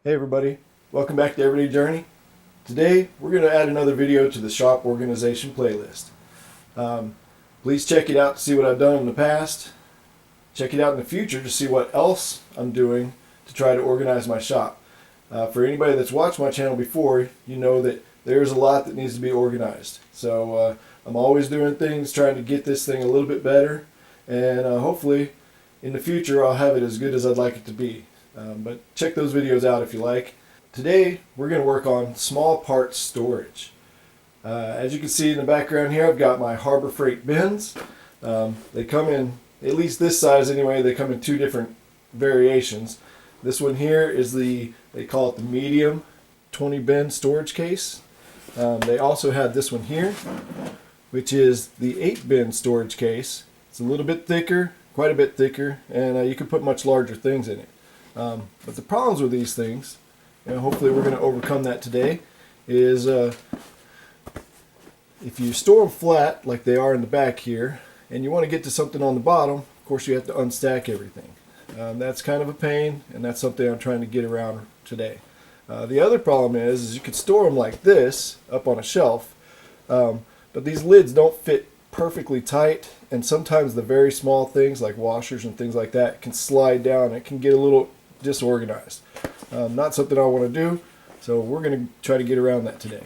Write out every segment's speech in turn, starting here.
Hey everybody, welcome back to Everyday Journey. Today we're going to add another video to the shop organization playlist. Please check it out to see what I've done in the past. Check it out in the future to see what else I'm doing to try to organize my shop. For anybody that's watched my channel before, you know that there's a lot that needs to be organized. So I'm always doing things trying to get this thing a little bit better, and hopefully in the future I'll have it as good as I'd like it to be. But check those videos out if you like. Today we're going to work on small parts storage. As you can see in the background here, I've got my Harbor Freight bins. They come in, at least this size anyway, they come in two different variations. This one here is they call it the medium 20 bin storage case. They also have this one here, which is the 8 bin storage case. It's a little bit thicker, quite a bit thicker, and you can put much larger things in it. But the problems with these things, and hopefully we're going to overcome that today, is if you store them flat like they are in the back here, and you want to get to something on the bottom, of course you have to unstack everything. That's kind of a pain, and that's something I'm trying to get around today. The other problem is you could store them like this up on a shelf, but these lids don't fit perfectly tight, and sometimes the very small things like washers and things like that can slide down. It can get a little disorganized. Not something I want to do, so we're going to try to get around that today.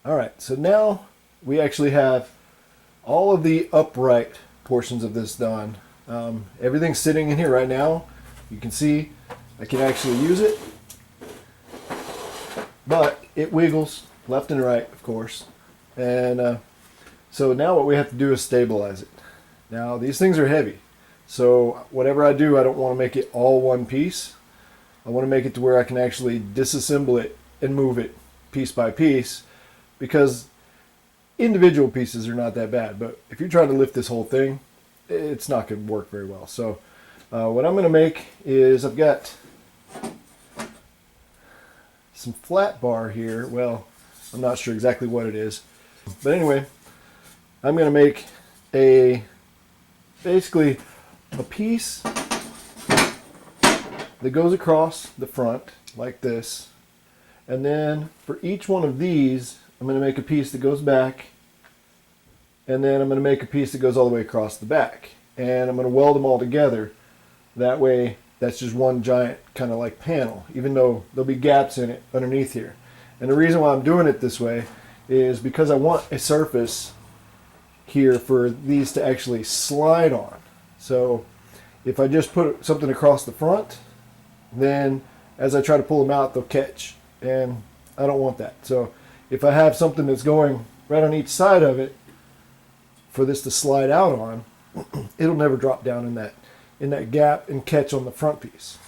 Alright, so now we actually have all of the upright portions of this done. Everything's sitting in here right now. You can see I can actually use it, but it wiggles left and right, of course. And so now what we have to do is stabilize it. Now these things are heavy, so whatever I do, I don't want to make it all one piece. I want to make it to where I can actually disassemble it and move it piece by piece, because individual pieces are not that bad, but if you're trying to lift this whole thing, it's not going to work very well. So What I'm going to make is I've got some flat bar here. Well, I'm not sure exactly what it is. But anyway, I'm going to make basically a piece that goes across the front like this. And then for each one of these, I'm going to make a piece that goes back. And then I'm going to make a piece that goes all the way across the back. And I'm going to weld them all together. That way, that's just one giant kind of like panel, even though there'll be gaps in it underneath here. And the reason why I'm doing it this way is because I want a surface here for these to actually slide on. So if I just put something across the front, then as I try to pull them out, they'll catch. And I don't want that. So if I have something that's going right on each side of it for this to slide out on, it'll never drop down in that gap and catch on the front piece.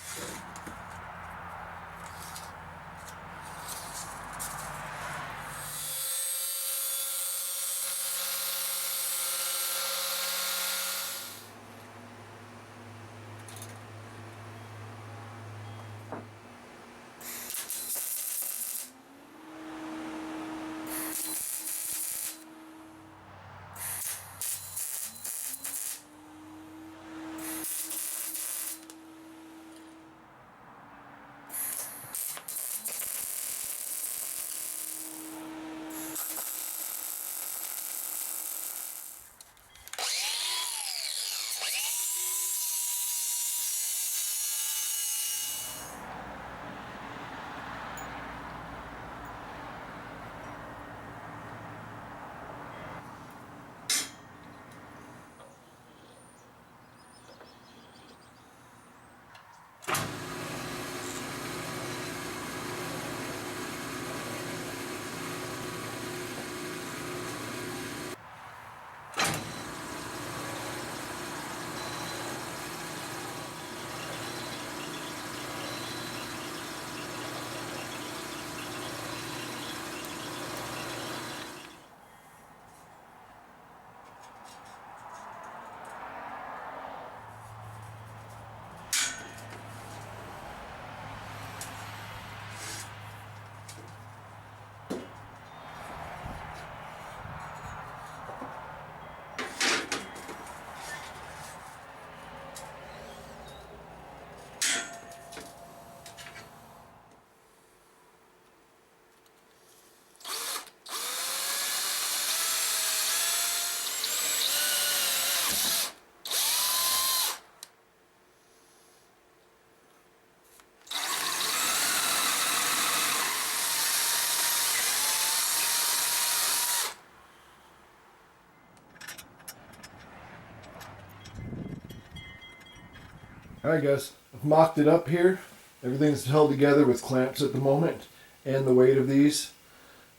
Alright guys, I've mocked it up here. Everything's held together with clamps at the moment and the weight of these.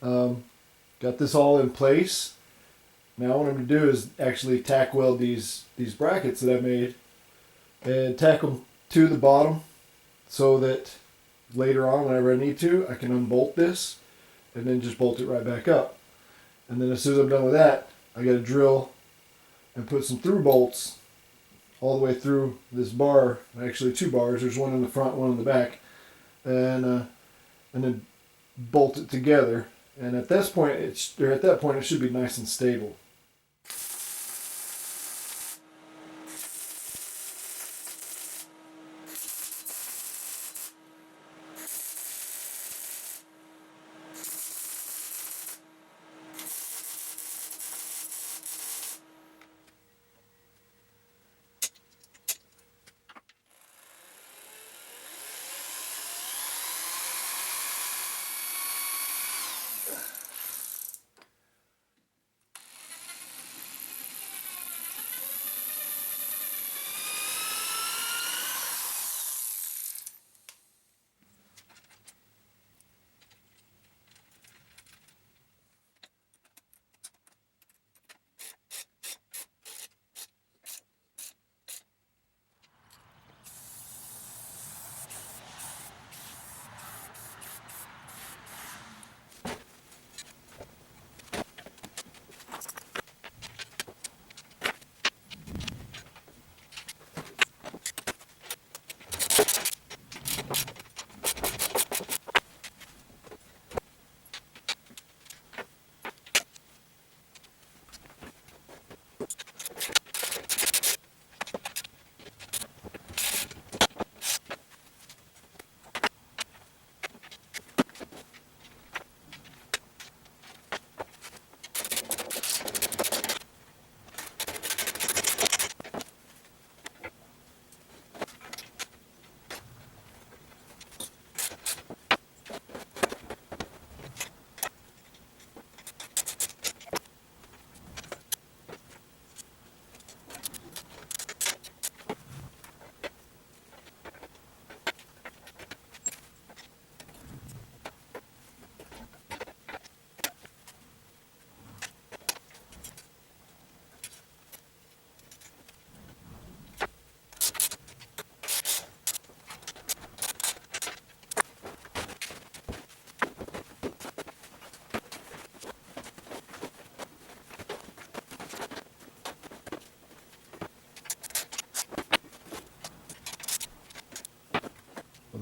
Got this all in place. Now what I'm going to do is actually tack weld these brackets that I made and tack them to the bottom so that later on whenever I need to I can unbolt this and then just bolt it right back up. And then as soon as I'm done with that, I got to drill and put some through bolts all the way through this bar. Actually 2 bars, there's one in the front, one in the back, and then bolt it together. And at that point it should be nice and stable.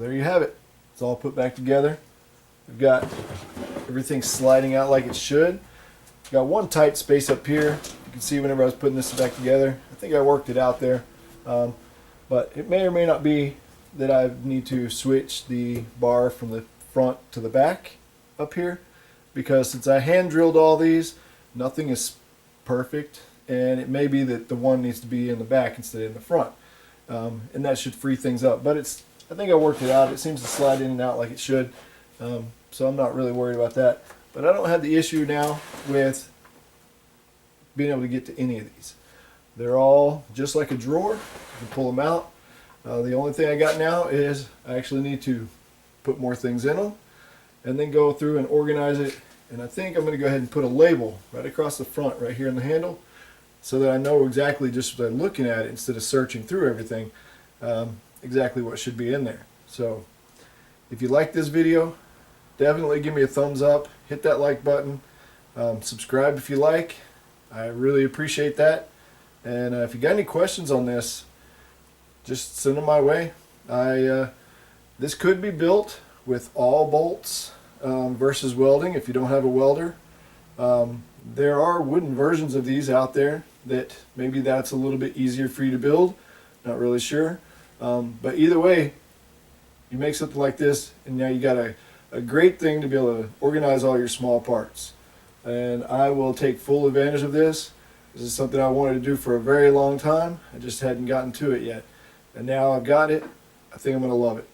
there you have it. It's all put back together. We've got everything sliding out like it should. Got one tight space up here. You can see whenever I was putting this back together. I think I worked it out there. But it may or may not be that I need to switch the bar from the front to the back up here, because since I hand drilled all these, nothing is perfect, and it may be that the one needs to be in the back instead of in the front, and that should free things up. But I think I worked it out. It seems to slide in and out like it should, so I'm not really worried about that. But I don't have the issue now with being able to get to any of these. They're all just like a drawer. You can pull them out. The only thing I got now is I actually need to put more things in them and then go through and organize it. And I think I'm going to go ahead and put a label right across the front right here in the handle, so that I know exactly, just by looking at it instead of searching through everything, exactly what should be in there. So if you like this video, definitely give me a thumbs up, hit that like button, subscribe if you like. I really appreciate that. And if you got any questions on this, just send them my way. This could be built with all bolts versus welding if you don't have a welder. There are wooden versions of these out there that maybe that's a little bit easier for you to build. Not really sure. But either way, you make something like this and now you got a great thing to be able to organize all your small parts. And I will take full advantage of this. This is something I wanted to do for a very long time. I just hadn't gotten to it yet. And now I've got it. I think I'm going to love it.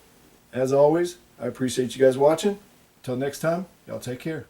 As always, I appreciate you guys watching. Until next time, y'all take care.